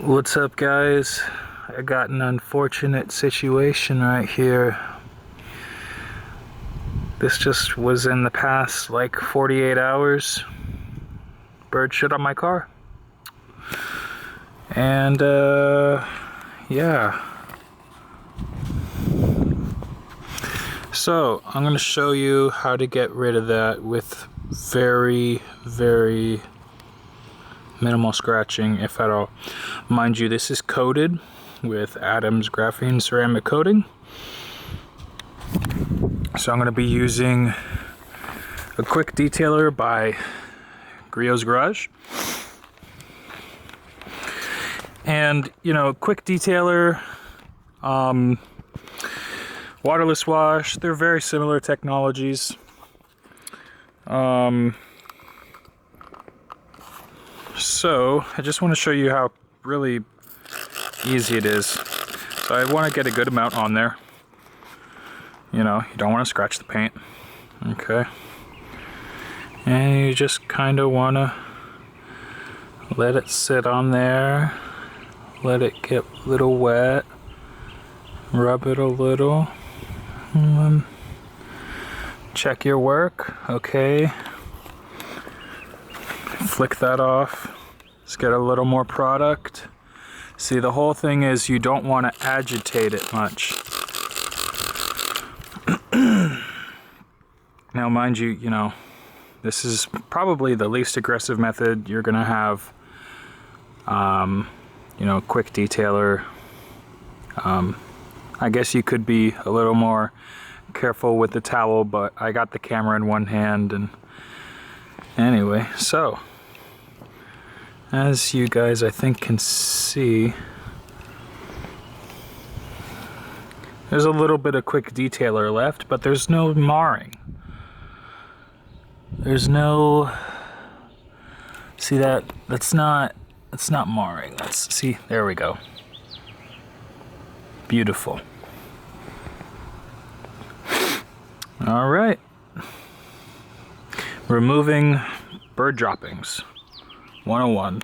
What's up, guys? I got an unfortunate situation right here. This just was in the past like 48 hours. Bird shit on my car. And yeah. So I'm gonna show you how to get rid of that with very minimal scratching, if at all. Mind you, this is coated with Adam's graphene ceramic coating. So I'm going to be using a quick detailer by Griot's Garage. And, you know, quick detailer, waterless wash, they're very similar technologies. So I just want to show you how really easy it is. So I want to get a good amount on there. You know, you don't want to scratch the paint. Okay. And you just kind of want to let it sit on there. Let it get a little wet. Rub it a little. And then check your work. Okay. Flick that off. Let's get a little more product. See, the whole thing is you don't want to agitate it much. Now, mind you, you know, this is probably the least aggressive method you're gonna have. You know, quick detailer. I guess you could be a little more careful with the towel, but I got the camera in one hand, and anyway, so as you guys I think can see, there's a little bit of quick detailer left, but there's no marring. There's no, see that's not marring. Let's see, there we go. Beautiful. All right. Removing bird droppings 101.